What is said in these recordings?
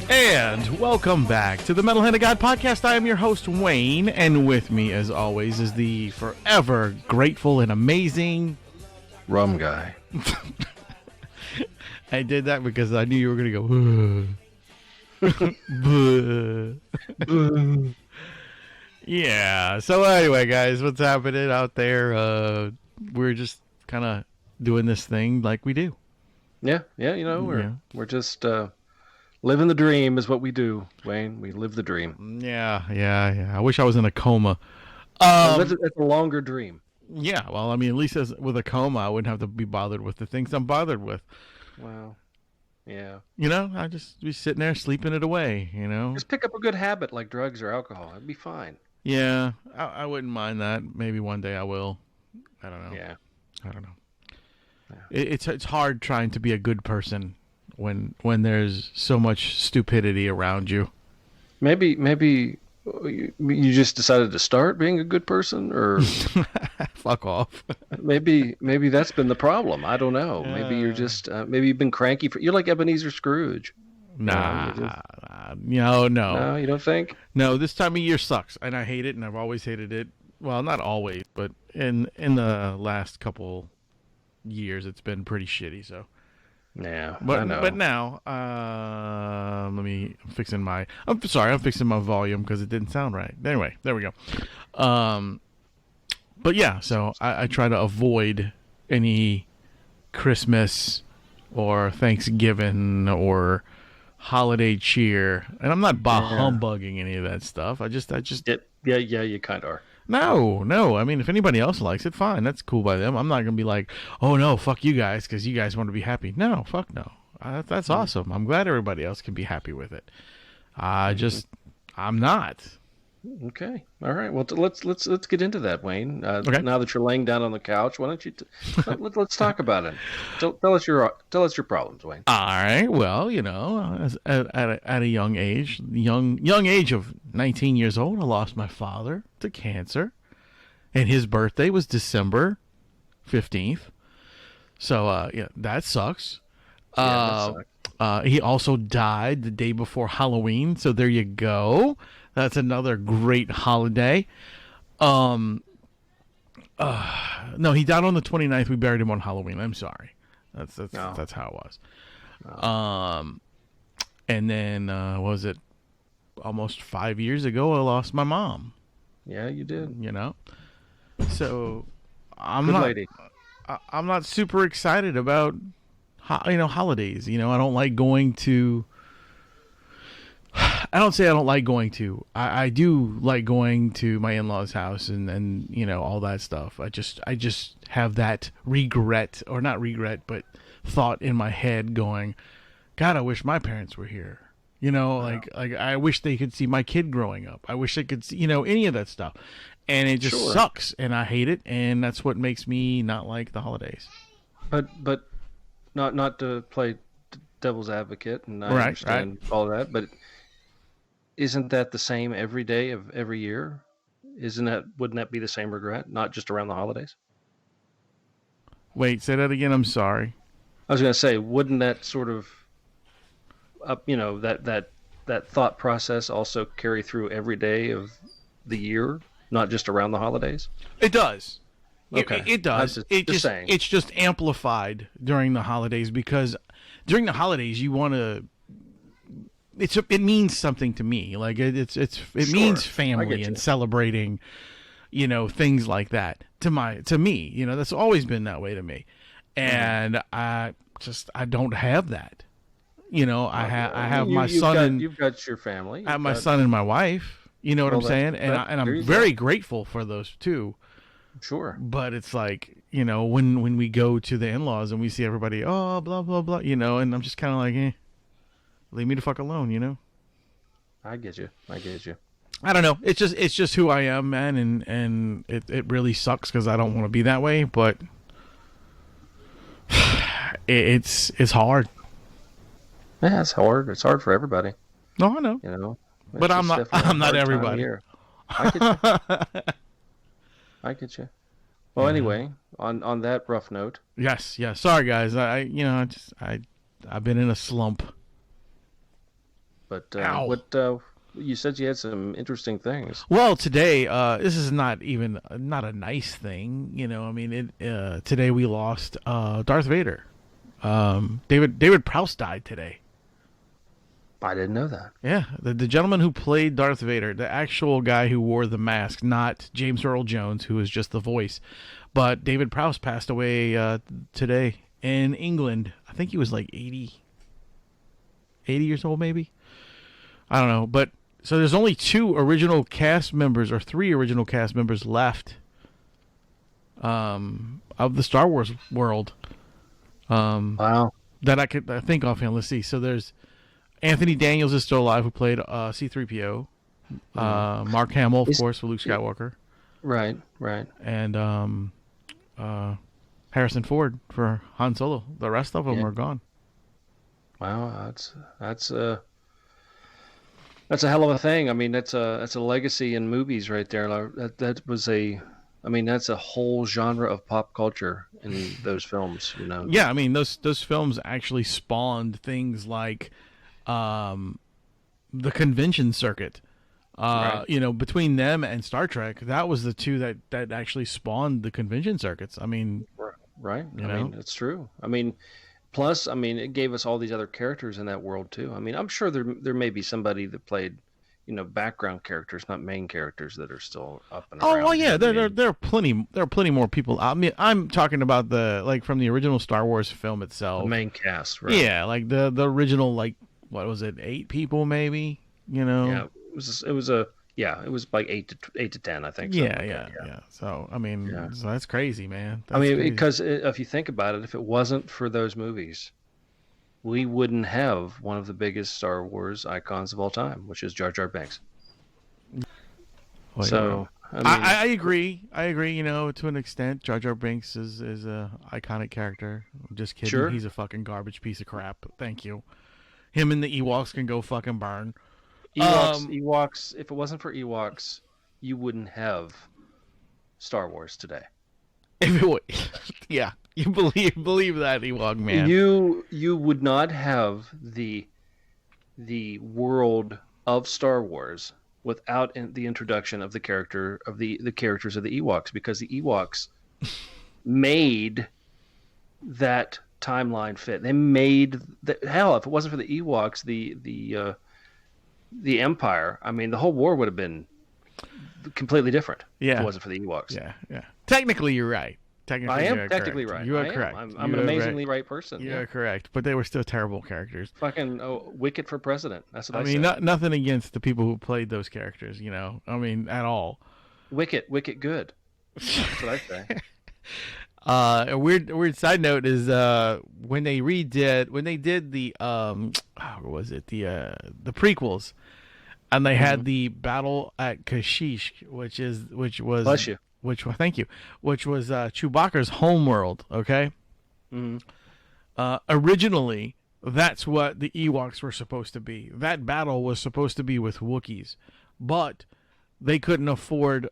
And welcome back to the Metal Hand of God podcast. I am your host, Wayne, and with me, as always, is the forever grateful and amazing Rum Guy. I did that because I knew you were going to go, yeah. So anyway, guys, what's happening out there? We're just kind of doing this thing like we do. Yeah. We're just living the dream is what we do, Wayne. We live the dream. Yeah. I wish I was in a coma. It's a longer dream. Yeah, well, I mean, at least with a coma, I wouldn't have to be bothered with the things I'm bothered with. Well, yeah. You know, I'd just be sitting there sleeping it away, you know? Just pick up a good habit like drugs or alcohol. It'd be fine. Yeah, I wouldn't mind that. Maybe one day I will. I don't know. Yeah. I don't know. Yeah. It's hard trying to be a good person when there's so much stupidity around you. Maybe you just decided to start being a good person, or fuck off. maybe that's been the problem. I don't know. Maybe you're just maybe you've been cranky you're like Ebenezer Scrooge. No, you don't think? No, this time of year sucks, and I hate it, and I've always hated it. Well, not always, but in the last couple years, it's been pretty shitty. So. Yeah, but I know. But now, I'm fixing my volume because it didn't sound right. Anyway, there we go. But yeah, so I try to avoid any Christmas or Thanksgiving or holiday cheer, and I'm not humbugging any of that stuff. I just yeah, you kind of are. No. I mean, if anybody else likes it, fine. That's cool by them. I'm not going to be like, oh, no, fuck you guys because you guys want to be happy. No, fuck no. That's awesome. I'm glad everybody else can be happy with it. I'm not. Okay. All right. Well, let's get into that, Wayne. Okay. Now that you're laying down on the couch, why don't you let's talk about it. Tell us your problems, Wayne. All right. Well, you know, at a young age of 19 years old, I lost my father to cancer, and his birthday was December 15th. So yeah, that sucks. That sucks. He also died the day before Halloween. So there you go. That's another great holiday. No, he died on the 29th. We buried him on Halloween. I'm sorry. That's how it was. No. And then was it almost 5 years ago? I lost my mom. Yeah, you did. You know, so I'm not super excited about holidays. You know, I don't like going to. I don't say I don't like going to. I do like going to my in-laws' house and you know all that stuff. I just have that regret, or not regret, but thought in my head going, God, I wish my parents were here. You know, like I wish they could see my kid growing up. I wish they could see, any of that stuff. And it just sucks, and I hate it, and that's what makes me not like the holidays. But not to play devil's advocate, and I understand all that, but isn't that the same every day of every year? Wouldn't that be the same regret, not just around the holidays? Wait, say that again. I'm sorry. I was going to say, wouldn't that sort of, that thought process also carry through every day of the year, not just around the holidays? It does. Okay. It does. It's just amplified during the holidays, because during the holidays you want to. It means something to me. Like it means family and celebrating, things like that to me. That's always been that way to me, and I don't have that. I have my son. You've got your family. I have my son and my wife. You know what I'm saying? And I'm very grateful for those too. Sure. But it's like, when we go to the in-laws and we see everybody, oh, blah, blah, blah, and I'm just kind of like, leave me the fuck alone, I get you. I don't know. It's just who I am, man. And it really sucks because I don't want to be that way, but it's hard. Yeah, it's hard. It's hard for everybody. No, I know. But I'm not everybody. I get you. I get you. Well, anyway, on that rough note. Yes. Sorry, guys. I've been in a slump. But you said you had some interesting things. Well, today, this is not a nice thing. I mean, today we lost Darth Vader. David Prowse died today. I didn't know that. Yeah, the gentleman who played Darth Vader, the actual guy who wore the mask, not James Earl Jones, who was just the voice, but David Prowse passed away today in England. I think he was like 80 years old, maybe. I don't know, but so there's only 3 original cast members left of the Star Wars world. Wow. That I think offhand. Let's see. So there's Anthony Daniels is still alive, who played C-3PO. Mark Hamill, of course, for Luke Skywalker. Right. And Harrison Ford for Han Solo. The rest of them are gone. Wow, that's a hell of a thing. I mean, that's a legacy in movies right there. That's a whole genre of pop culture in those films. Yeah, I mean those films actually spawned things like the convention circuit. Right. Between them and Star Trek, that was the two that actually spawned the convention circuits. I mean, right. I mean, it's true. I mean, plus, I mean, it gave us all these other characters in that world too. I mean, I'm sure there may be somebody that played, background characters, not main characters, that are still up and around. Oh, well, yeah, there are plenty more people. I mean, I'm talking about from the original Star Wars film itself. The main cast, right? Yeah, like the original, what was it, 8 people maybe? Yeah, it was like 8 to 10, I think. Yeah. So I mean, so that's crazy, man. Because if you think about it, if it wasn't for those movies, we wouldn't have one of the biggest Star Wars icons of all time, which is Jar Jar Binks. So I agree. To an extent, Jar Jar Binks is a iconic character. I'm just kidding. Sure. He's a fucking garbage piece of crap. Thank you. Him and the Ewoks can go fucking burn. Ewoks. If it wasn't for Ewoks, you wouldn't have Star Wars today. If it would, yeah, you believe that, Ewok man. You would not have the world of Star Wars without the introduction of the characters of the Ewoks, because the Ewoks made that timeline fit. They made hell. If it wasn't for the Ewoks, the Empire, I mean, the whole war would have been completely different. Yeah. If it wasn't for the Ewoks. Yeah. Technically, you're right. I am technically right. You are correct. I'm an amazingly right person. You are correct, but they were still terrible characters. Fucking Wicket for president. That's what I mean. said. Nothing against the people who played those characters. I mean, at all. Wicket good. That's what I say. A weird side note is when they did the what was it, the prequels, and they had the battle at Kashyyyk, which was Bless you. Thank you, which was Chewbacca's homeworld. Okay. Originally, that's what the Ewoks were supposed to be. That battle was supposed to be with Wookiees, but they couldn't afford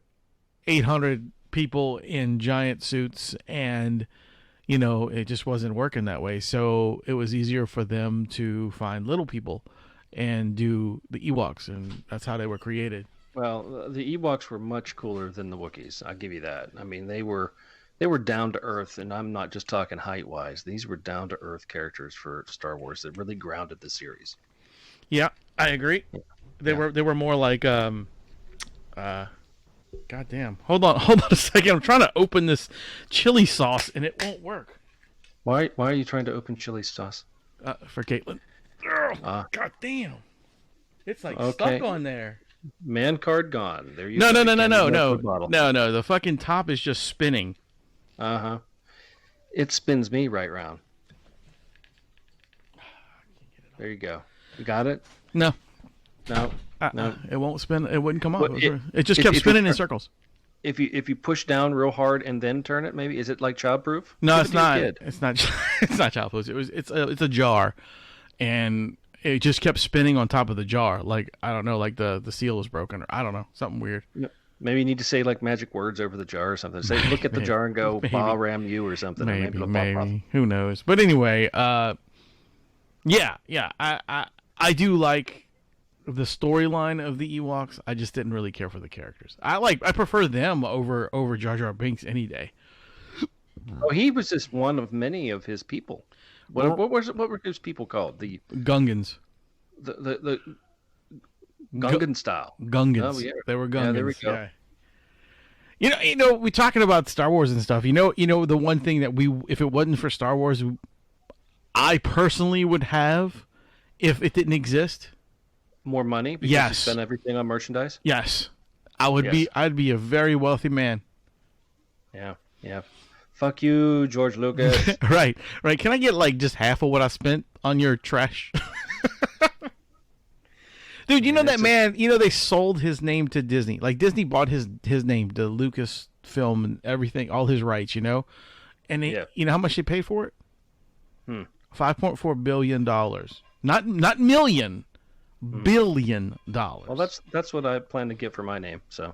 800 people in giant suits, and it just wasn't working that way. So it was easier for them to find little people and do the Ewoks, and that's how they were created. Well, the Ewoks were much cooler than the Wookiees. I'll give you that. I mean, they were down to earth, and I'm not just talking height wise. These were down to earth characters for Star Wars that really grounded the series. Yeah, I agree. They were more like goddamn. Hold on a second. I'm trying to open this chili sauce and it won't work. Why are you trying to open chili sauce? For Caitlin. God damn. It's stuck on there. Man card gone. There you go. No. No. The fucking top is just spinning. Uh-huh. It spins me right round. There you go. You got it? No. No. It won't spin. It wouldn't come up. Well, it just kept spinning in circles. If you push down real hard and then turn it, maybe is it like childproof? No, it's not. It's not. It's not childproof. It's a jar, and it just kept spinning on top of the jar. Like, I don't know, like the seal was broken, or I don't know, something weird. Maybe you need to say like magic words over the jar or something. Say, look at the jar and go, "Bah ram you" or something. Maybe, Or maybe. Who knows? But anyway, yeah. I do like the storyline of the Ewoks. I just didn't really care for the characters. I prefer them over Jar Jar Binks any day. Oh, he was just one of many of his people. What were his people called? The Gungans. The Gungan style. Gungans. Oh, yeah. They were Gungans. Yeah, there we go. Yeah. You know, we're talking about Star Wars and stuff. You know, the one thing that if it wasn't for Star Wars, I personally would have, if it didn't exist. More money because you spend everything on merchandise? Yes. I'd be a very wealthy man. Yeah. Fuck you, George Lucas. Right. Can I get like just half of what I spent on your trash? Dude, you know that man, they sold his name to Disney. Like Disney bought his name to Lucasfilm and everything, all his rights, And you know how much they paid for it? $5.4 billion. Not million. $1 billion. Well, that's what I plan to get for my name. So,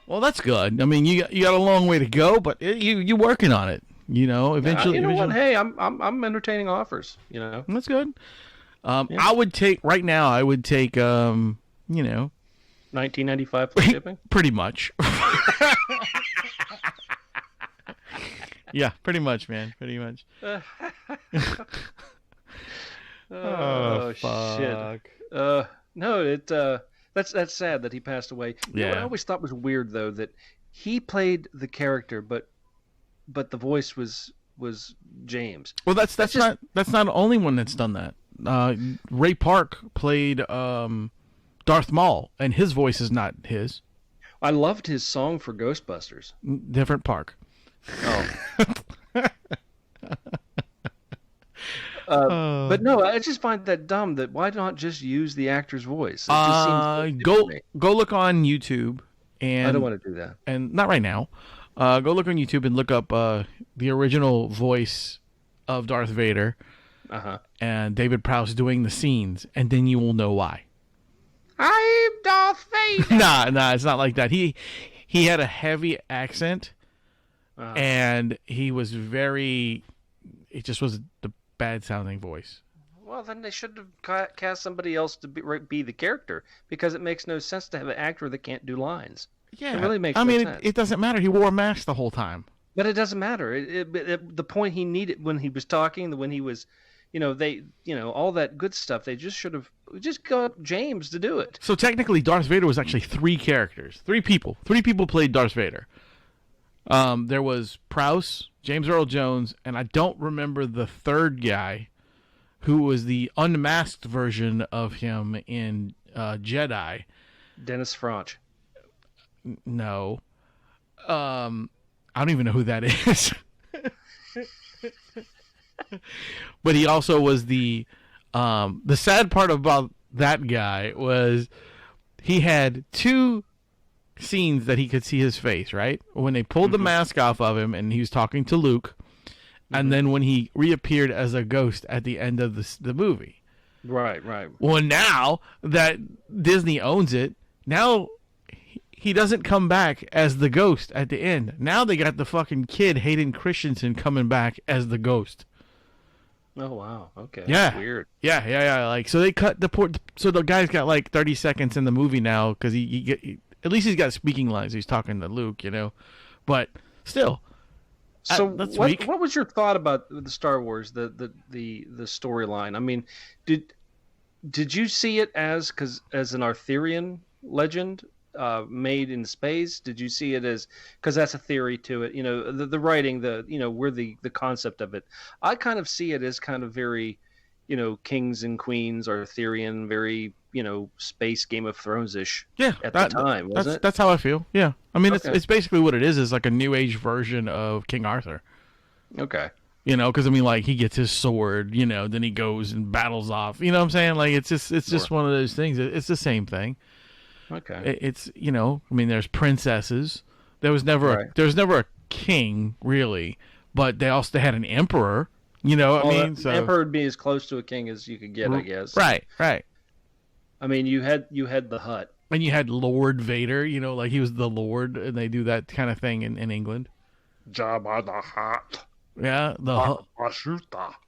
well, that's good. I mean, you got a long way to go, but you're working on it. Eventually. You know what? Hey, I'm entertaining offers. That's good. I would take right now. I would take $19.95 plus shipping. Pretty much. Yeah, pretty much, man. Pretty much. Oh fuck. Shit. No, that's sad that he passed away. You know what I always thought was weird though, that he played the character, but the voice was James. Well, that's not the only one that's done that. Ray Park played Darth Maul, and his voice is not his. I loved his song for Ghostbusters. Different Park. Oh. But no, I just find that dumb. That why not just use the actor's voice? It just seems go look on YouTube, and I don't want to do that. And not right now. Go look on YouTube and look up the original voice of Darth Vader. And David Prowse doing the scenes, and then you will know why. I'm Darth Vader. Nah, it's not like that. He had a heavy accent, and he was it just was the bad sounding voice. Well, then they should have cast somebody else to be the character, because it makes no sense to have an actor that can't do lines. Yeah, it really makes no sense. It doesn't matter. He wore a mask the whole time. But it doesn't matter. The point he needed when he was talking, when he was, all that good stuff. They just should have just got James to do it. So technically, Darth Vader was actually three characters, three people. Three people played Darth Vader. There was Prowse, James Earl Jones, and I don't remember the third guy, who was the unmasked version of him in Jedi. Dennis Franch. No. I don't even know who that is. But he also was the sad part about that guy was he had two scenes that he could see his face, right? When they pulled the mask off of him and he was talking to Luke, and then when he reappeared as a ghost at the end of the movie. Right. Well, now that Disney owns it, now he doesn't come back as the ghost at the end. Now they got the fucking kid Hayden Christensen coming back as the ghost. Oh wow! Okay. Yeah. That's weird. Yeah. Like, so they cut so the guy's got like 30 seconds in the movie now because at least he's got speaking lines. He's talking to Luke, but still. So that's weak. What was your thought about the Star Wars, the storyline? I mean, did you see it as an Arthurian legend made in space? Did you see it as, because that's a theory to it? The writing, where the concept of it. I kind of see it as kind of very, kings and queens, Arthurian, very, space Game of Thrones-ish. Yeah, at the time, wasn't it? That's how I feel. Yeah, I mean, Okay. it's basically what it is like a New Age version of King Arthur. Okay. Because I mean, like, he gets his sword, then he goes and battles off. You know what I'm saying? Like, it's just one of those things. It's the same thing. Okay. It's I mean, there's princesses. There was never a king really, but they had an emperor. So emperor would be as close to a king as you could get, I guess. Right. I mean, you had the Hutt, And you had Lord Vader, like he was the Lord, and they do that kind of thing in England. Jabba the Hutt. Yeah,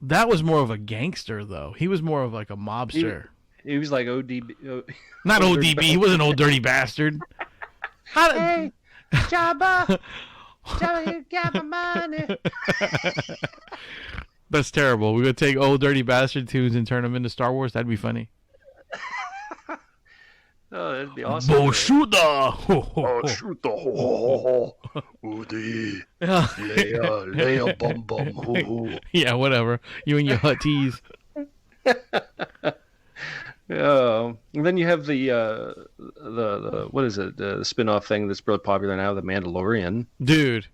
that was more of a gangster, though. He was more of like a mobster. He was like ODB. Not ODB. He was an old dirty bastard. Hey, Jabba, you got my money. That's terrible. We're gonna take old dirty bastard tunes and turn them into Star Wars. That'd be funny. Oh, that'd be awesome. Boshuda! Boshuda! Woody! Leia bum bum. Yeah, whatever. You and your Hutties. And then you have the what is it? The spin-off thing that's really popular now, The Mandalorian. Dude,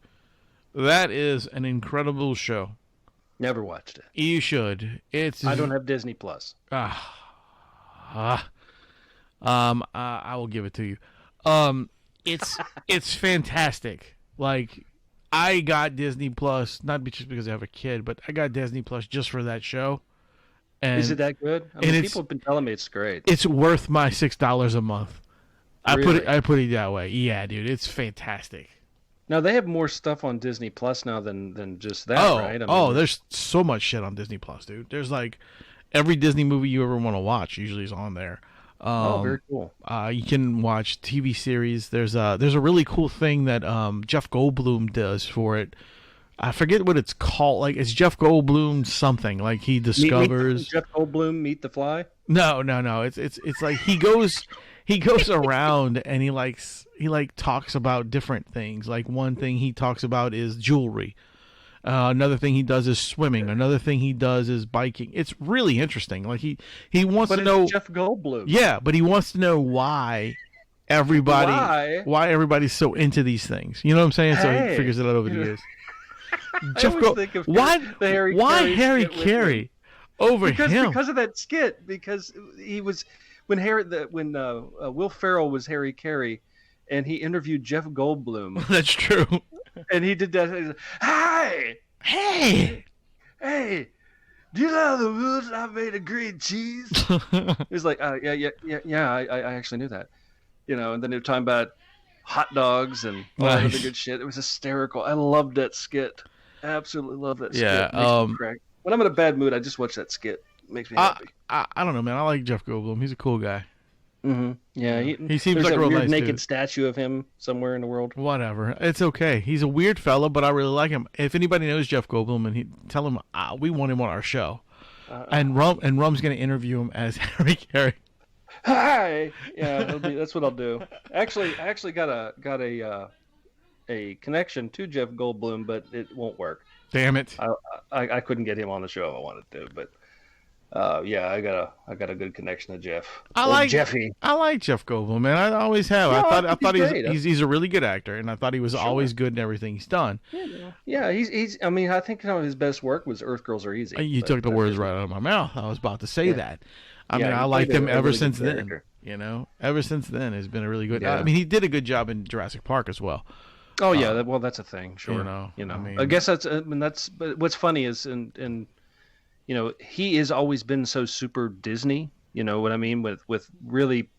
that is an incredible show. Never watched it. You should. I don't have Disney Plus. I will give it to you. It's fantastic. Like, I got Disney Plus not just because I have a kid, but I got Disney Plus just for that show. And is it that good? I mean, people have been telling me it's great. It's worth my $6 a month. Really? I put it that way. Yeah, dude, it's fantastic. Now they have more stuff on Disney Plus now than just that, right? I mean, there's so much shit on Disney Plus, dude. There's like every Disney movie you ever want to watch usually is on there. Very cool. You can watch TV series. There's a really cool thing that Jeff Goldblum does for it. I forget what it's called. Like, it's Jeff Goldblum something. Like, he discovers Jeff Goldblum Meet the Fly. No. It's like he goes around and he talks about different things. Like, one thing he talks about is jewelry. Another thing he does is swimming. Another thing he does is biking. It's really interesting. Like, he wants to know Jeff Goldblum. Yeah, but he wants to know why everybody's so into these things. You know what I'm saying? So he figures it out over the years. Jeff Goldblum. Why Harry Carey over him? Because of that skit. Because he was when Will Ferrell was Harry Carey, and he interviewed Jeff Goldblum. That's true. And he did that. He said, hey, do you know the rules I made of green cheese? He was like, yeah, I actually knew that. And then they were talking about hot dogs and all that other good shit. It was hysterical. I loved that skit. Absolutely love that skit. Yeah. When I'm in a bad mood, I just watch that skit. It makes me happy. I don't know, man. I like Jeff Goldblum. He's a cool guy. Mm-hmm. Yeah, he seems like a real real nice naked dude. statue of him somewhere in the world. Whatever, it's okay. He's a weird fella, but I really like him. If anybody knows Jeff Goldblum, and tell him we want him on our show, and Rum's going to interview him as Harry Carey. Hi, yeah, that's what I'll do. Actually, I got a connection to Jeff Goldblum, but it won't work. Damn it! I couldn't get him on the show if I wanted to, but. Yeah, I got a good connection to Jeff. Jeffy. I like Jeff Goldblum, man. I always have. Yeah, I thought he's a really good actor, and I thought he was always good in everything he's done. Yeah, he's. I mean, I think his best work was Earth Girls Are Easy. You took the words right out of my mouth. I was about to say that. I mean, I liked him ever since then. Ever since then, has been a really good. Yeah. I mean, he did a good job in Jurassic Park as well. Oh yeah, that's a thing. Sure. I mean, I guess that's. But what's funny is in he has always been so super Disney, you know what I mean? With really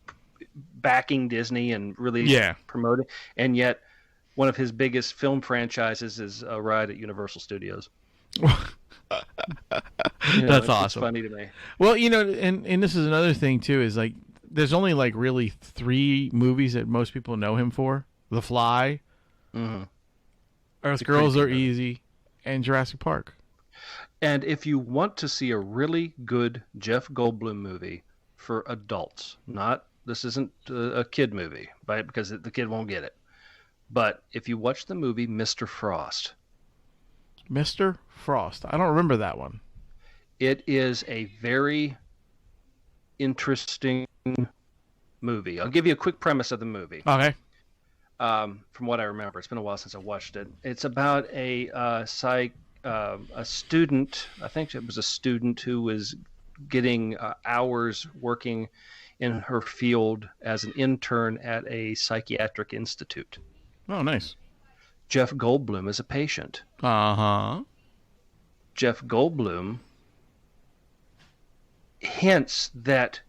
backing Disney and really promoting. And yet one of his biggest film franchises is a ride at Universal Studios. That's awesome. It's funny to me. Well, and this is another thing too, is like, there's only like really 3 movies that most people know him for. The Fly, Earth Girls Are Easy, and Jurassic Park. And if you want to see a really good Jeff Goldblum movie for adults, this isn't a kid movie, right? Because the kid won't get it. But if you watch the movie Mr. Frost. Mr. Frost. I don't remember that one. It is a very interesting movie. I'll give you a quick premise of the movie. Okay. From what I remember. It's been a while since I watched it. It's about a student, I think it was a student who was getting hours working in her field as an intern at a psychiatric institute. Oh, nice. Jeff Goldblum is a patient. Uh-huh. Jeff Goldblum hints that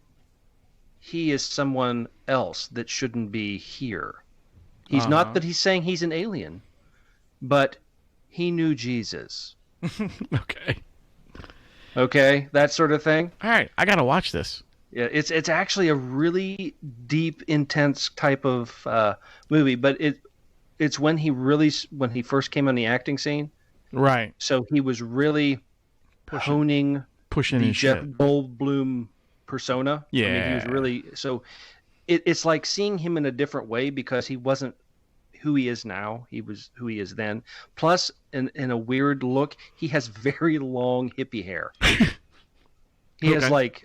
he is someone else that shouldn't be here. He's not that he's saying he's an alien, but he knew Jesus. Okay, that sort of thing. All right, I gotta watch this. Yeah, it's actually a really deep, intense type of movie, but it's when he first came on the acting scene. Right. So he was really pushing the Jeff Goldblum persona. Yeah. I mean, he was really so. It's like seeing him in a different way because he wasn't who he is now. He was who he is then. Plus, in a weird look, he has very long hippie hair. He has like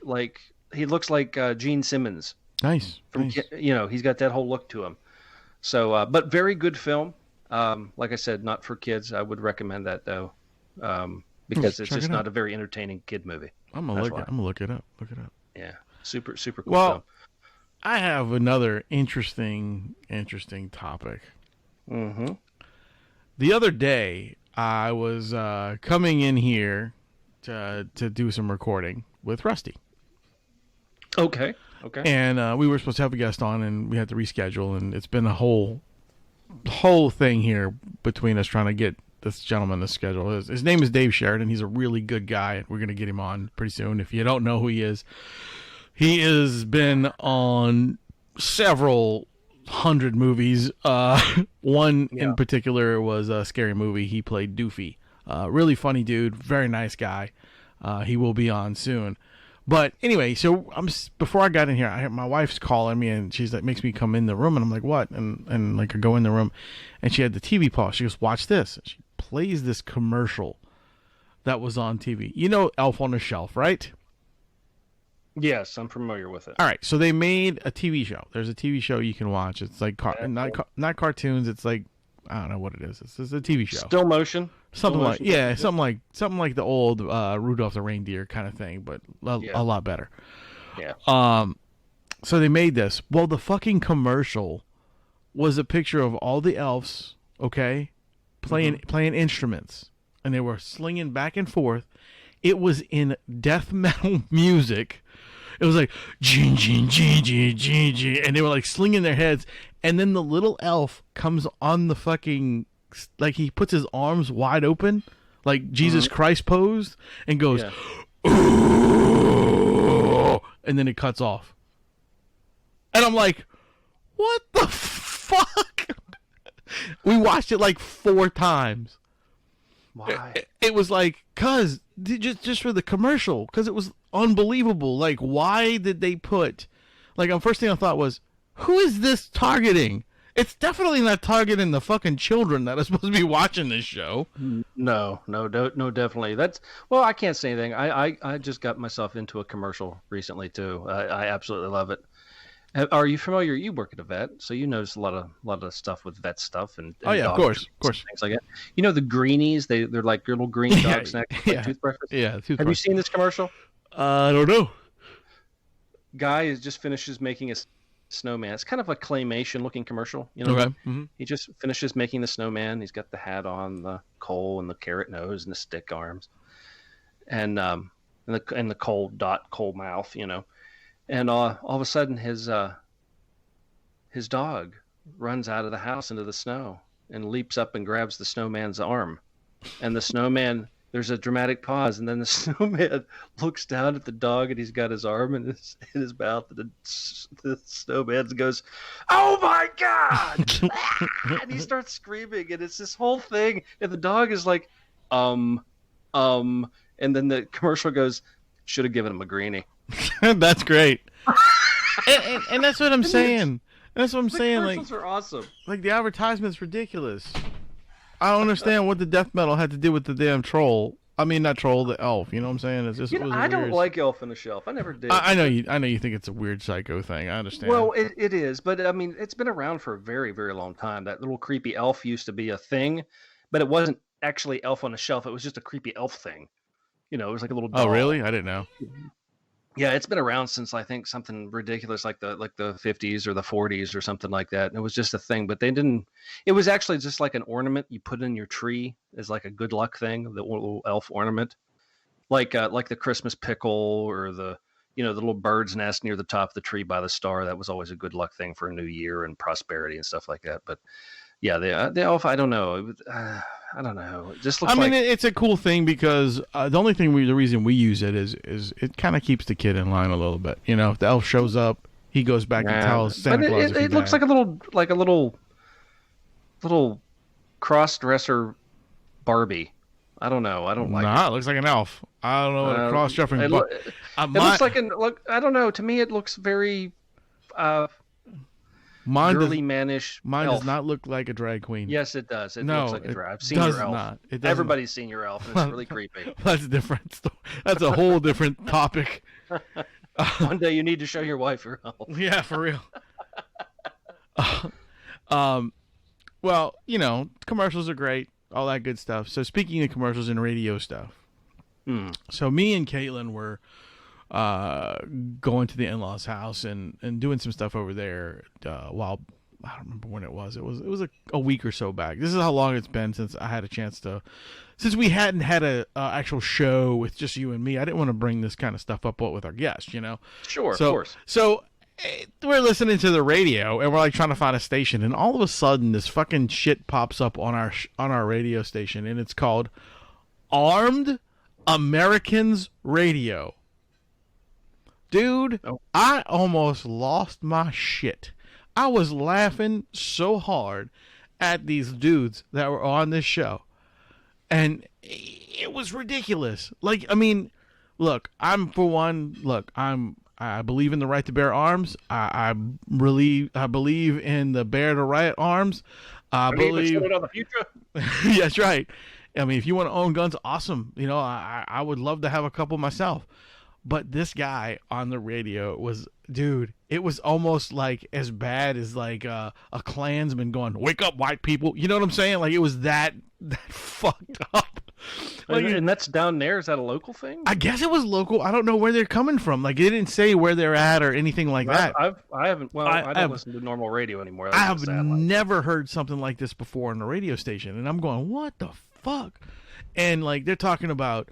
he looks like Gene Simmons. Nice. He's got that whole look to him. So, but very good film. Like I said, not for kids. I would recommend that though, because it's just not a very entertaining kid movie. I'm gonna look it up. Yeah, super cool film. I have another interesting topic. Mm-hmm. The other day, I was coming in here to do some recording with Rusty. Okay. And we were supposed to have a guest on, and we had to reschedule, and it's been a whole thing here between us trying to get this gentleman to schedule. His name is Dave Sheridan. He's a really good guy, and we're going to get him on pretty soon. If you don't know who he has been on several hundred movies. One in particular was a scary movie. He played Doofy. Really funny dude, very nice guy. He will be on soon. But anyway, so before I got in here, my wife's calling me, and she's like, makes me come in the room, and I'm like, what? And like I go in the room, and she had the TV paused. She goes, watch this. And she plays this commercial that was on TV. You know Elf on a Shelf, right? Yes, I'm familiar with it. All right, so they made a TV show. There's a TV show you can watch. It's like not cartoons. It's like, I don't know what it is. It's a TV show. Still motion. Something like the old Rudolph the Reindeer kind of thing, but a lot better. Yeah. So they made this. Well, the fucking commercial was a picture of all the elves, okay, playing instruments, and they were slinging back and forth. It was in death metal music. It was like gee, gee, gee, gee, gee, gee, and they were like slinging their heads. And then the little elf comes on the fucking, like he puts his arms wide open, like Jesus Christ posed, and goes, ooh, and then it cuts off. And I'm like, what the fuck? We watched it like 4 times. Why? It was like, just for the commercial, because it was unbelievable. Like, why did they put, like, the first thing I thought was, who is this targeting? It's definitely not targeting the fucking children that are supposed to be watching this show. No, definitely. I can't say anything. I just got myself into a commercial recently too. I absolutely love it. Are you familiar? You work at a vet, so you notice a lot of stuff with vet stuff and oh yeah, of course, things like that. You know the greenies? They're like little green dog snacks, like toothbrushes. Yeah, Have you seen this commercial? I don't know. Guy just finishes making a snowman. It's kind of a claymation looking commercial. You know, okay. Mm-hmm. He just finishes making the snowman. He's got the hat on, the coal and the carrot nose and the stick arms, and the coal mouth. You know. And all of a sudden, his dog runs out of the house into the snow and leaps up and grabs the snowman's arm. And the snowman, there's a dramatic pause, and then the snowman looks down at the dog, and he's got his arm in his mouth, and the snowman goes, "Oh my God!" And he starts screaming, and it's this whole thing, and the dog is like, and then the commercial goes, "Should have given him a greenie." That's great. and that's what I'm saying. That's what I'm saying. Commercials are awesome. Like the advertisement's ridiculous. I don't understand what the death metal had to do with the damn troll. I mean, not troll, the elf. You know what I'm saying? It's just. I don't like Elf on a Shelf. I never did. I know you. I know you think it's a weird psycho thing. I understand. Well, it is, but I mean, it's been around for a very, very long time. That little creepy elf used to be a thing, but it wasn't actually Elf on a Shelf. It was just a creepy elf thing. You know, it was like a little doll. Oh, really? I didn't know. Yeah, it's been around since I think something ridiculous like the 50s or the 40s or something like that. And it was just a thing, but they didn't. It was actually just like an ornament you put in your tree as like a good luck thing, the little elf ornament, like the Christmas pickle or the the little bird's nest near the top of the tree by the star. That was always a good luck thing for a new year and prosperity and stuff like that. But yeah, the elf, I don't know. I don't know. It just looks it's a cool thing because the only thing the reason we use it is it kind of keeps the kid in line a little bit. If the elf shows up, he goes back and tells Santa Claus. It looks like a little cross-dresser Barbie. I don't know. I don't like it. It looks like an elf. I don't know what a cross-dressing. It looks like I don't know. To me, it looks very girly, mannish. Mine elf. does not look like a drag queen. Yes, it does. It looks like a drag. I've seen your elf. Everybody's seen your elf, and it's really creepy. That's different. That's a whole different topic. One day you need to show your wife your elf. Yeah, for real. Well, commercials are great, all that good stuff. So speaking of commercials and radio stuff, so me and Caitlin were going to the in-laws' house and doing some stuff over there while I don't remember when it was. It was a week or so back. This is how long it's been since I had a chance to, since we hadn't had a actual show with just you and me. I didn't want to bring this kind of stuff up with our guests, Sure, of course. So we're listening to the radio and we're like trying to find a station, and all of a sudden this fucking shit pops up on our radio station, and it's called Armed Americans Radio. Dude, I almost lost my shit. I was laughing so hard at these dudes that were on this show, and it was ridiculous. Like, I mean, look, I believe in the right to bear arms. I believe in the bear to right arms. I believe on the future. That's right. I mean, if you want to own guns, awesome. I would love to have a couple myself. But this guy on the radio was, dude, it was almost like as bad as like a Klansman going, "Wake up, white people." You know what I'm saying? Like, it was that fucked up. Like, and that's down there. Is that a local thing? I guess it was local. I don't know where they're coming from. Like, they didn't say where they're at or anything like that. I haven't. Well, I don't listen to normal radio anymore. I have never heard something like this before on the radio station, and I'm going, what the fuck? And like, they're talking about,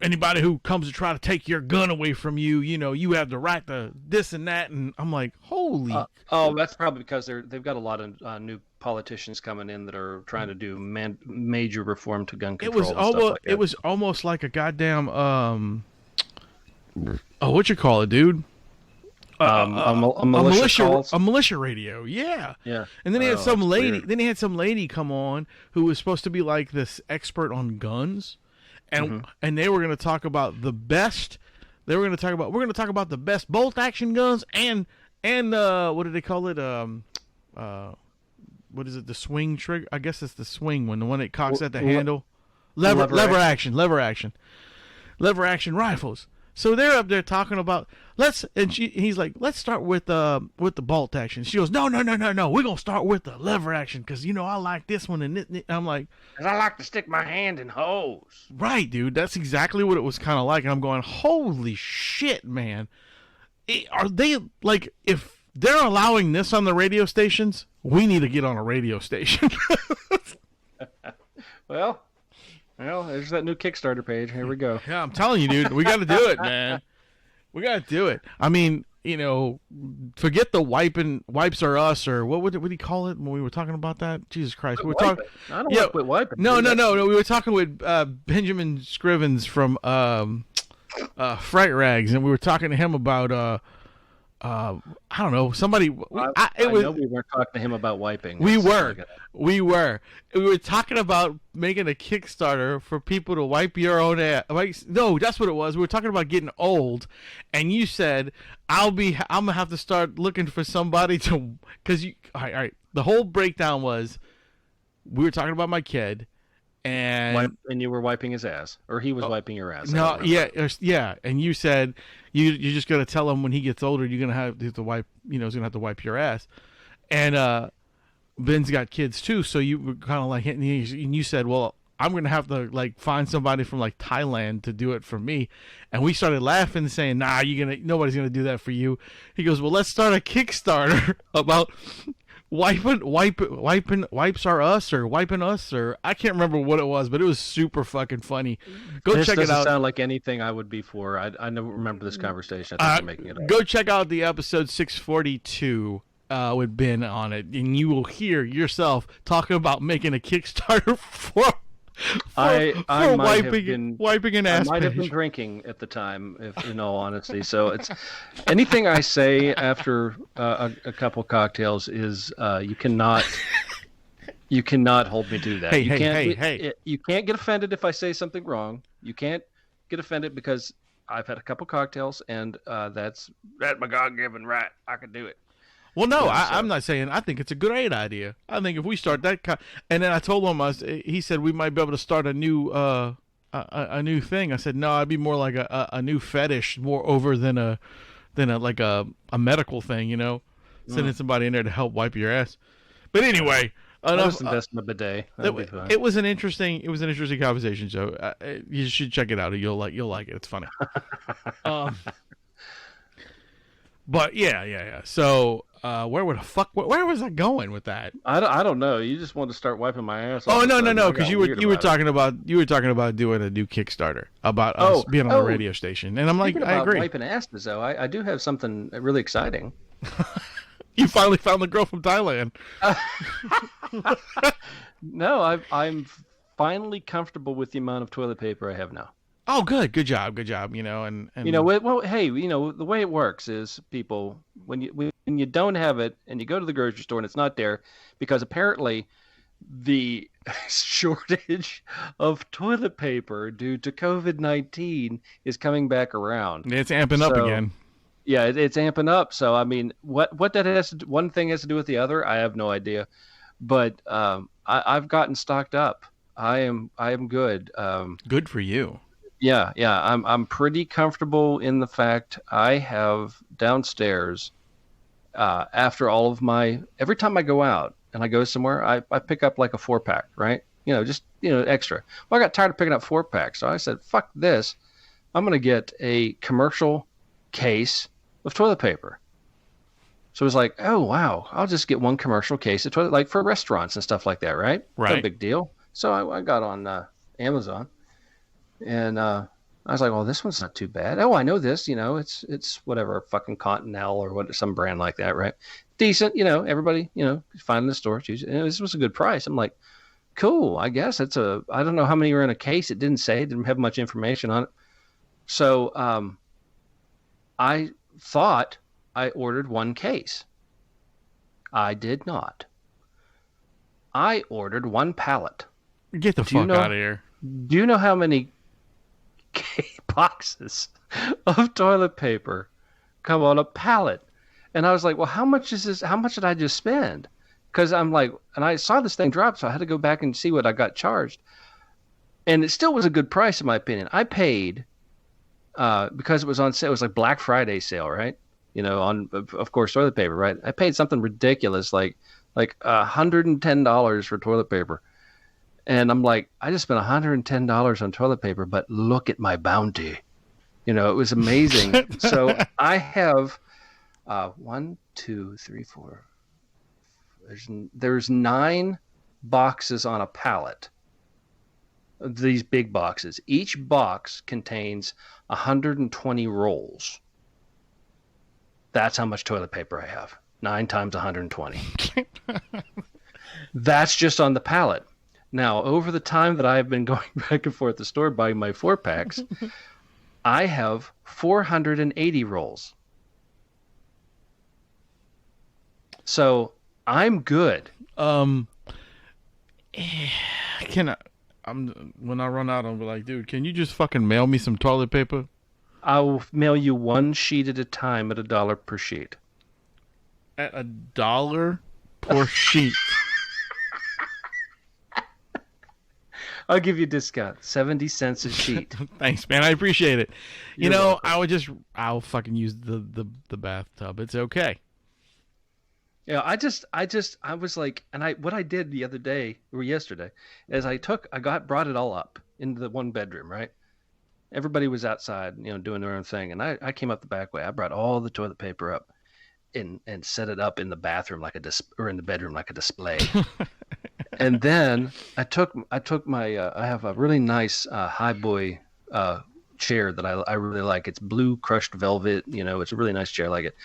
anybody who comes to try to take your gun away from you, you have the right to this and that. And I'm like, holy. That's probably because they've got a lot of new politicians coming in that are trying to do major reform to gun control. It was almost like a goddamn what you call it, dude? A militia radio, yeah. And then he had some lady. Weird. Then he had some lady come on who was supposed to be like this expert on guns, and they were going to talk about the best. We're going to talk about the best bolt action guns and what do they call it? What is it? The swing trigger? I guess it's the swing one. The one that cocks at the handle. Lever action rifles. So they're up there talking about he's like, let's start with the bolt action. She goes, no, we're gonna start with the lever action because I like this one and I'm like, because I like to stick my hand in holes. Right, dude, that's exactly what it was kind of like. And I'm going, holy shit, man, are they like, if they're allowing this on the radio stations, we need to get on a radio station. Well, there's that new Kickstarter page. Here we go. Yeah, I'm telling you, dude. We got to do it, man. We got to do it. I mean, forget the wipes are us, or what do you call it when we were talking about that? Jesus Christ. We were talking. I don't want to quit wiping. No. We were talking with Benjamin Scrivens from Fright Rags, and we were talking to him about I don't know, somebody. I know we weren't talking to him about wiping. We were talking about making a Kickstarter for people to wipe your own ass. No, that's what it was. We were talking about getting old, and you said I'm gonna have to start looking for somebody to, because you. All right. The whole breakdown was we were talking about my kid. And you were wiping his ass, or he was wiping your ass. No, yeah. And you said you're just gonna tell him when he gets older, you're gonna have to wipe. He's gonna have to wipe your ass. And Ben's got kids too, so you were kind of like hitting. And you said, well, I'm gonna have to like find somebody from like Thailand to do it for me. And we started laughing, saying, nah, nobody's gonna do that for you. He goes, well, let's start a Kickstarter about wipes are us or wiping us or I can't remember what it was, but it was super fucking funny. Go this check it out. Doesn't sound like anything I would be for. I don't remember this conversation. I think I'm making it up. Go check out the episode 642 with Ben on it, and you will hear yourself talking about making a Kickstarter for wiping an ass. I might have been drinking at the time, if in all honesty. So it's anything I say after a couple cocktails is you cannot hold me to that. You can't get offended if I say something wrong. You can't get offended because I've had a couple cocktails and that's my God-given right. I can do it. Well, no, I'm not saying. I think it's a great idea. I think if we start that, and then I told him, he said we might be able to start a new thing. I said no, I'd be more like a new fetish, more over than a medical thing, sending somebody in there to help wipe your ass. But anyway, I'll just invest in a bidet. It was an interesting conversation. So you should check it out. You'll like it. It's funny. But yeah. So where was I going with that? I don't know. You just wanted to start wiping my ass. Oh no, because you were talking about doing a new Kickstarter about us being on a radio station, and I'm like, I agree. Wiping asses though, I do have something really exciting. You finally found the girl from Thailand. No, I'm finally comfortable with the amount of toilet paper I have now. Oh, good job. And well, hey, the way it works is people when you don't have it and you go to the grocery store and it's not there because apparently the shortage of toilet paper due to COVID-19 is coming back around. It's amping up again. Yeah, it's amping up. So I mean, what that has to do, one thing has to do with the other, I have no idea. But I've gotten stocked up. I am good. Good for you. Yeah. I'm pretty comfortable in the fact I have downstairs. After all of every time I go out and I go somewhere, I pick up like a 4-pack, right? Just extra. Well, I got tired of picking up 4-packs, so I said, "Fuck this! I'm gonna get a commercial case of toilet paper." So it was like, "Oh wow, I'll just get one commercial case of toilet, like for restaurants and stuff like that, right? Right. No big deal." So I got on Amazon. And I was like, well, this one's not too bad. Oh, I know this. It's whatever, fucking Continental or some brand like that, right? Decent, everybody, find in the store. Choose it. And this was a good price. I'm like, cool, I guess I don't know how many were in a case. It didn't say. It didn't have much information on it. So I thought I ordered one case. I did not. I ordered one pallet. Get the fuck out of here. Do you know how many boxes of toilet paper come on a pallet? And I was like, well, how much is this? How much did I just spend? Because I'm like, and I saw this thing drop, so I had to go back and see what I got charged. And it still was a good price, in my opinion. I paid, because it was on sale, it was like Black Friday sale, right? On, of course, toilet paper, right? I paid something ridiculous, like $110 for toilet paper. And I'm like, I just spent $110 on toilet paper, but look at my bounty. It was amazing. So I have 1, 2, 3, 4. There's 9 boxes on a pallet. These big boxes. Each box contains 120 rolls. That's how much toilet paper I have. 9 times 120. That's just on the pallet. Now, over the time that I've been going back and forth to the store buying my 4-packs, I have 480 rolls. So I'm good. When I run out, I'll be like, dude, can you just fucking mail me some toilet paper? I'll mail you one sheet at a time at $1 per sheet. At $1 per sheet. I'll give you a discount, 70 cents a sheet. Thanks, man. I appreciate it. You're welcome. I'll fucking use the bathtub. It's okay. Yeah, I was like, and what I did the other day or yesterday is brought it all up into the one bedroom, right? Everybody was outside, doing their own thing, and I came up the back way. I brought all the toilet paper up, and set it up in the bathroom or in the bedroom like a display. And then I took my I have a really nice high boy chair that I really like. It's blue crushed velvet, it's a really nice chair. I like it.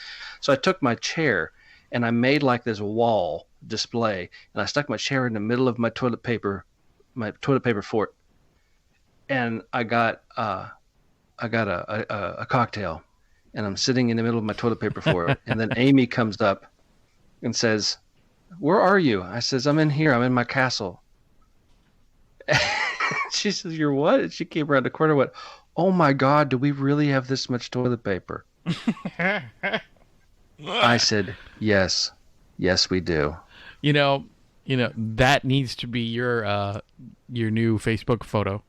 So I took my chair and I made like this wall display, and I stuck my chair in the middle of my toilet paper fort, and I got a cocktail, and I'm sitting in the middle of my toilet paper fort, and then Amy comes up and says, "Where are you?" I says, "I'm in here. I'm in my castle." She says, "You're what?" And she came around the corner and went, "Oh my God, do we really have this much toilet paper?" I said, "Yes, we do." That needs to be your new Facebook photo.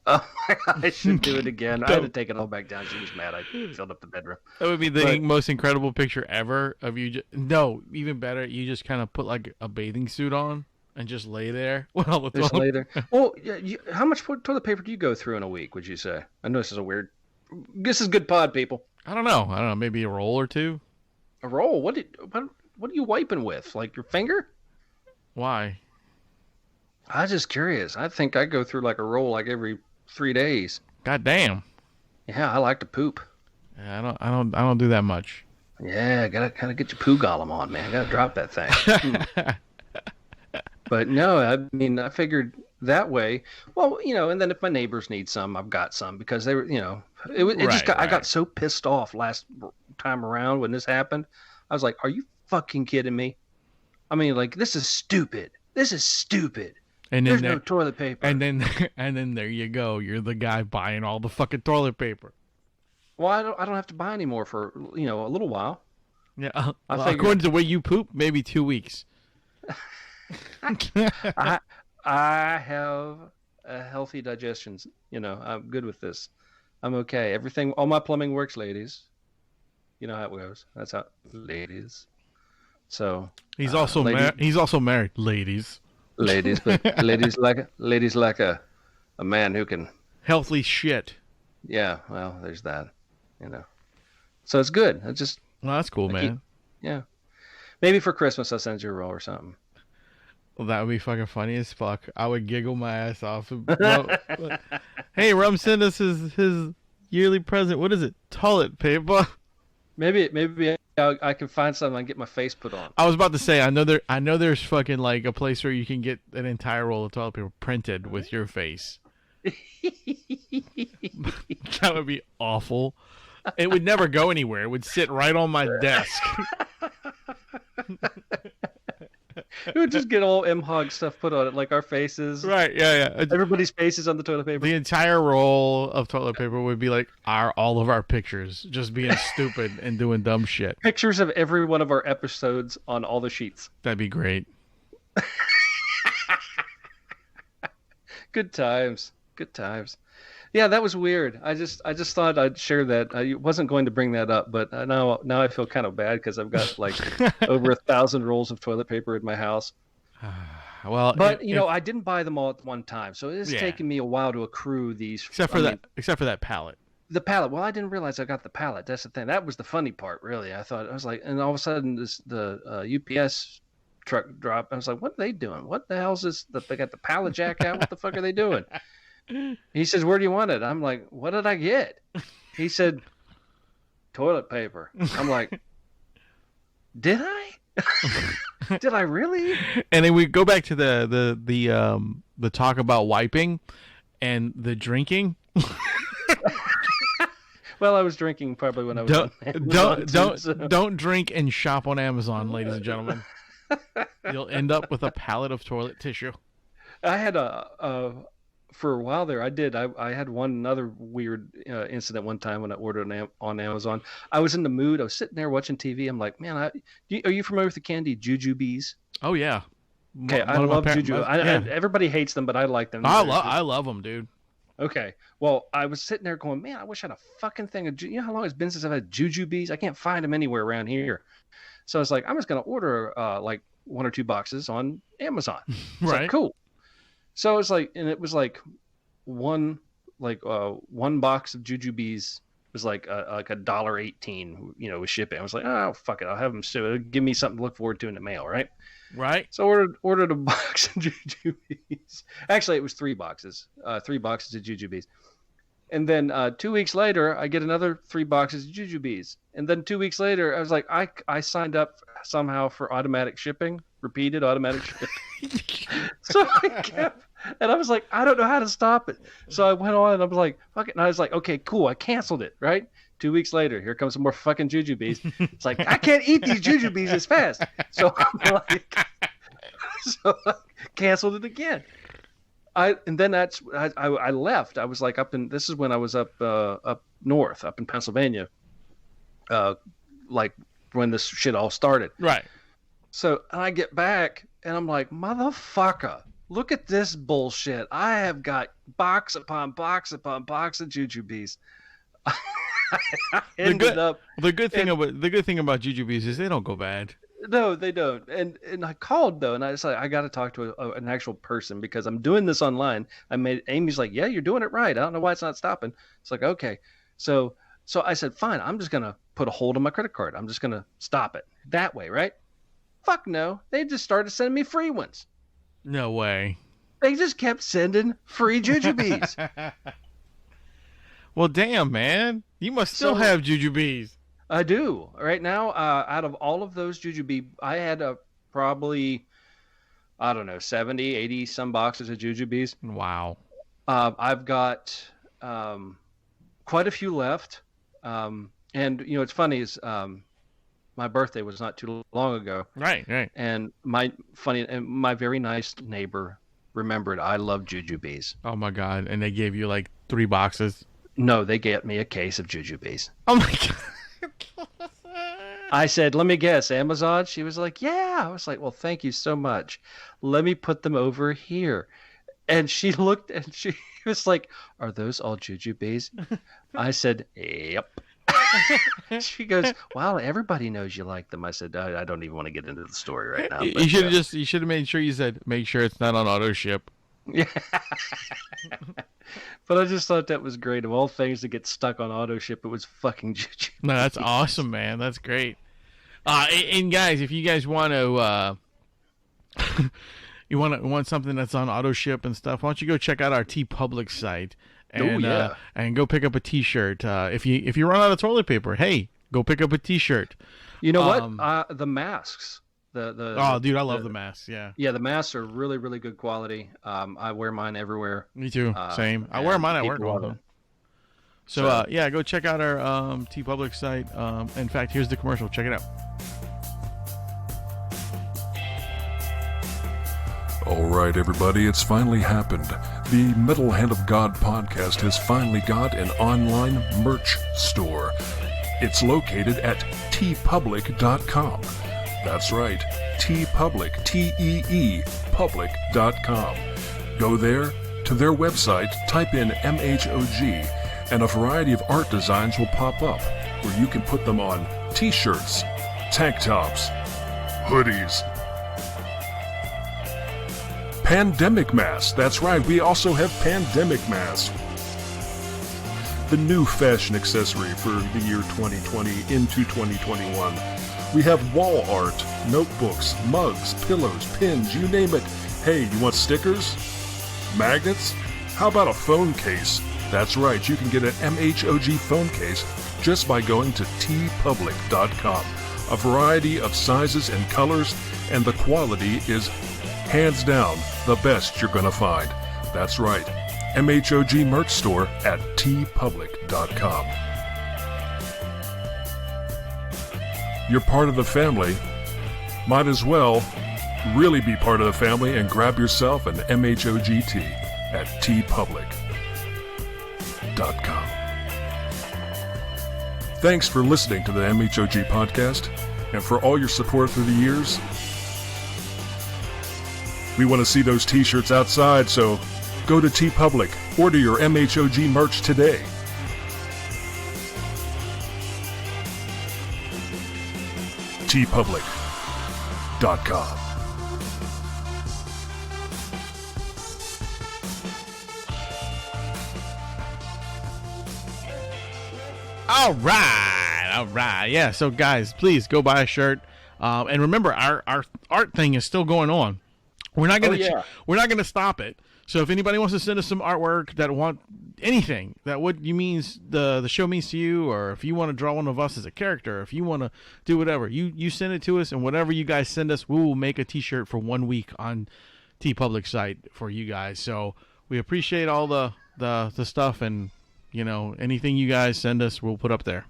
Oh my God, I should do it again. I had to take it all back down. She was mad. I filled up the bedroom. That would be the most incredible picture ever of you. No, even better, you just kind of put like a bathing suit on and just lay there. Well, just lay there. Well, how much toilet paper do you go through in a week, would you say? I know this is good pod, people. I don't know. Maybe a roll or two. A roll? What are you wiping with? Like your finger? Why? I was just curious. I think I go through like a roll like every 3 days. God damn. Yeah, I like to poop. Yeah, I don't do that much. Yeah, gotta kind of get your poo golem on, man. Gotta drop that thing. But no, I mean, I figured that way. Well, and then if my neighbors need some, I've got some, because they were, I got so pissed off last time around when this happened. I was like, "Are you fucking kidding me? I mean, like, this is stupid. This is stupid." And there's no toilet paper. And then there you go. You're the guy buying all the fucking toilet paper. Well, I don't have to buy any more for a little while. Yeah, according to the way you poop, maybe 2 weeks. I have a healthy digestion. I'm good with this. I'm okay. All my plumbing works, ladies. You know how it goes. That's how, ladies. So he's also married, ladies. Ladies, but ladies like a man who can healthy shit. Yeah, well, there's that. So it's good. Well, that's cool, man. Yeah, maybe for Christmas I'll send you a roll or something. Well, that would be fucking funny as fuck. I would giggle my ass off. Hey, Rum sent us his yearly present. What is it? Toilet paper. Maybe I can find something and get my face put on. I was about to say, I know there's fucking like a place where you can get an entire roll of toilet paper printed with your face. That would be awful. It would never go anywhere. It would sit right on my desk. It would just get all MHOG stuff put on it, like our faces. Right, yeah. Everybody's faces on the toilet paper. The entire roll of toilet paper would be like all of our pictures, just being stupid and doing dumb shit. Pictures of every one of our episodes on all the sheets. That'd be great. Good times. Yeah, that was weird. I just thought I'd share that. I wasn't going to bring that up, but now I feel kind of bad because I've got like over 1,000 rolls of toilet paper in my house. Well, but I didn't buy them all at one time, so it's taken me a while to accrue these. Except for that pallet. The pallet. Well, I didn't realize I got the pallet. That's the thing. That was the funny part, really. I was like, and all of a sudden the UPS truck dropped. I was like, what are they doing? What the hell is this? They got the pallet jack out. What the fuck are they doing? He says, "Where do you want it?" I'm like, "What did I get?" He said, "Toilet paper." I'm like, "Did I? Did I really?" And then we go back to the talk about wiping and the drinking. Well, I was drinking probably when I was don't drink and shop on Amazon, ladies and gentlemen. You'll end up with a pallet of toilet tissue. I had for a while there, I had another weird incident one time when I ordered on Amazon. I was in the mood. I was sitting there watching TV. I'm like, man, are you familiar with the candy Jujubes? Oh, yeah. Okay, I love Jujubes. Everybody hates them, but I like them. I love them, dude. Okay. Well, I was sitting there going, man, I wish I had a fucking thing of, how long it's been since I've had Jujubes? I can't find them anywhere around here. So I was like, I'm just going to order like 1 or 2 boxes on Amazon. Right. Like, cool. So it was like one box of Jujubes was like $1.18, with shipping. I was like, oh, fuck it. I'll have them give me something to look forward to in the mail, right? Right. So I ordered a box of jujubes. Actually, it was 3 boxes. 3 boxes of jujubes. And then 2 weeks later, I get another 3 boxes of jujubes. And then 2 weeks later, I was like, I signed up somehow for automatic shipping, repeated automatic shipping. So I kept, and I was like, I don't know how to stop it. So I went on and I was like, fuck it. And I was like, okay, cool. I canceled it, right? 2 weeks later, here comes some more fucking jujubes. It's like, I can't eat these jujubes as fast. So I'm like, I canceled it again. And then I left. I was like this is when I was up north, up in Pennsylvania, like when this shit all started. Right. So I get back and I'm like, motherfucker, look at this bullshit. I have got box upon box upon box of jujubes. The good thing about jujubes is they don't go bad. No, they don't. And I called though, and I was like, I got to talk to an actual person because I'm doing this online. Amy's like, yeah, you're doing it right. I don't know why it's not stopping. It's like, okay. So I said, fine. I'm just gonna put a hold on my credit card. I'm just gonna stop it that way, right? Fuck no. They just started sending me free ones. No way. They just kept sending free jujubes. Well, damn, man. You must still have jujubes. I do. Right now, out of all of those jujube, I had probably, I don't know, 70, 80 some boxes of jujubes. Wow. I've got quite a few left. And, it's funny is my birthday was not too long ago. Right. And my very nice neighbor remembered I love jujubes. Oh, my God. And they gave you like 3 boxes? No, they get me a case of jujubes. Oh, my God. I said, let me guess, Amazon? She was like, yeah. I was like, well, thank you so much. Let me put them over here. And she looked and she was like, are those all jujubes? I said, yep. She goes, wow, everybody knows you like them. I said, I don't even want to get into the story right now. But, you should have made sure you said, make sure it's not on auto ship. Yeah. But I just thought that was great. Of all things to get stuck on auto ship, it was fucking jujubes. No, that's awesome, man. That's great. And guys, if you guys want to, you want something that's on auto ship and stuff, why don't you go check out our TeePublic site and and go pick up a T-shirt. If you run out of toilet paper, hey, go pick up a T-shirt. You know what? The masks. Dude, I love the masks. Yeah. Yeah, the masks are really, really good quality. I wear mine everywhere. Me too. Same. I wear mine at work all the time. So go check out our TeePublic site. In fact, here's the commercial. Check it out. All right, everybody, it's finally happened. The Metal Hand of God podcast has finally got an online merch store. It's located at teepublic.com. That's right, TeePublic, T-E-E, public.com. Go there to their website, type in MHOG, and a variety of art designs will pop up where you can put them on t-shirts, tank tops, hoodies, pandemic masks. That's right, we also have pandemic masks. The new fashion accessory for the year 2020 into 2021. We have wall art, notebooks, mugs, pillows, pins, you name it. Hey, you want stickers? Magnets? How about a phone case? That's right, you can get an MHOG phone case just by going to teepublic.com. A variety of sizes and colors, and the quality is hands down the best you're gonna find. That's right, MHOG merch store at teepublic.com. You're part of the family. Might as well really be part of the family and grab yourself an MHOG tee at teepublic.com. Thanks for listening to the MHOG podcast and for all your support through the years. We want to see those t-shirts outside, so go to TeePublic, order your MHOG merch today. teepublic.com. All right. Yeah. So guys, please go buy a shirt. And remember, our art thing is still going on. We're not gonna stop it. So if anybody wants to send us some artwork that want anything that the show means to you, or if you want to draw one of us as a character, if you want to do whatever, you send it to us, and whatever you guys send us, we will make a T-shirt for 1 week on TeePublic site for you guys. So we appreciate all the stuff, and anything you guys send us, we'll put up there.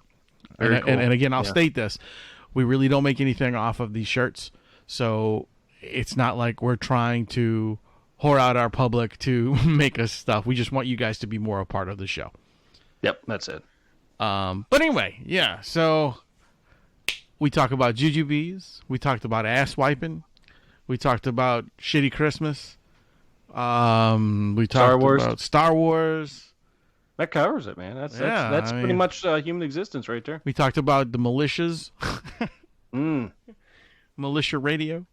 Very cool. And again, I'll state this: we really don't make anything off of these shirts, so it's not like we're trying to whore out our public to make us stuff. We just want you guys to be more a part of the show. Yep, that's it. But anyway, yeah. So we talk about jujubes. We talked about ass wiping. We talked about shitty Christmas. We talked about Star Wars. That covers it, man. That's pretty much human existence right there. We talked about the militias. Militia Radio.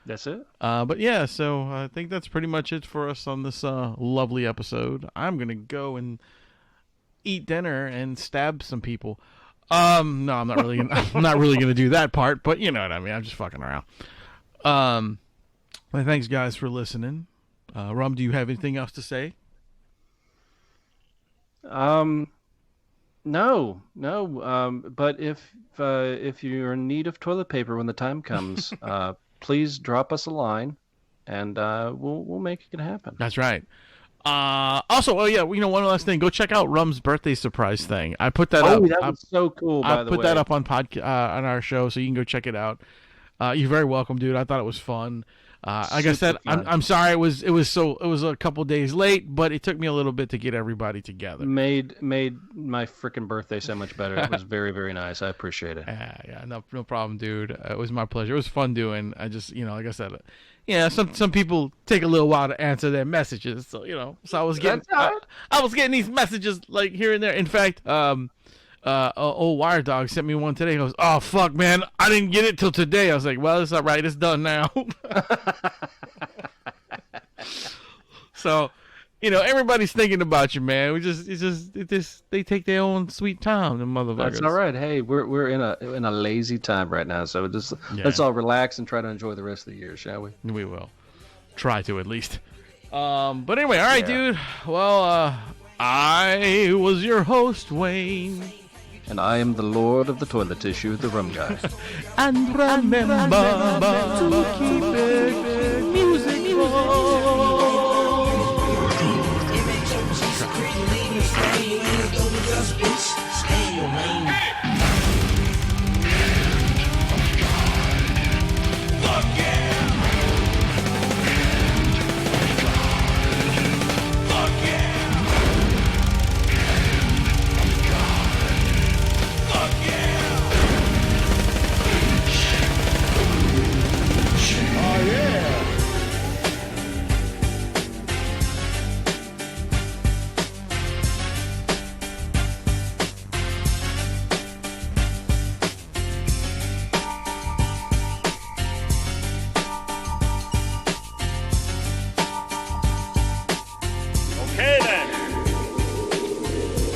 That's it. But yeah, so I think that's pretty much it for us on this lovely episode. I'm gonna go and eat dinner and stab some people. No, I'm not really. I'm not really gonna do that part. But you know what I mean. I'm just fucking around. Well, thanks guys for listening. Rum, do you have anything else to say? No. But if you're in need of toilet paper when the time comes, please drop us a line, and we'll make it happen. That's right. Also, one last thing. Go check out Rum's birthday surprise thing. I put that up. Oh, that was so cool. By the way, I put that up on on our show, so you can go check it out. You're very welcome, dude. I thought it was fun. Like I said, I'm sorry it was a couple days late, but it took me a little bit to get everybody together. Made my freaking birthday so much better. It was very, very nice. I appreciate it. Yeah, no problem, dude. It was my pleasure. It was fun doing. I just, like I said, some people take a little while to answer their messages. So I was getting these messages like here and there. In fact, old Wire Dog sent me one today. He goes, "Oh fuck, man, I didn't get it till today." I was like, "Well, it's all right. It's done now." So, everybody's thinking about you, man. They take their own sweet time, the motherfuckers. That's all right. Hey, we're in a lazy time right now, so let's all relax and try to enjoy the rest of the year, shall we? We will try to at least. But anyway, all right, dude. Well, I was your host, Wayne. And I am the Lord of the Toilet Tissue, the Rum Guy. And remember to keep it musical.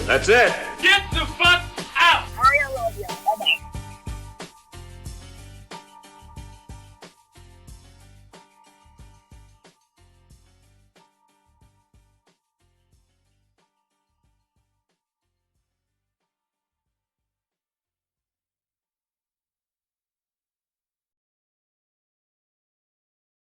That's it. Get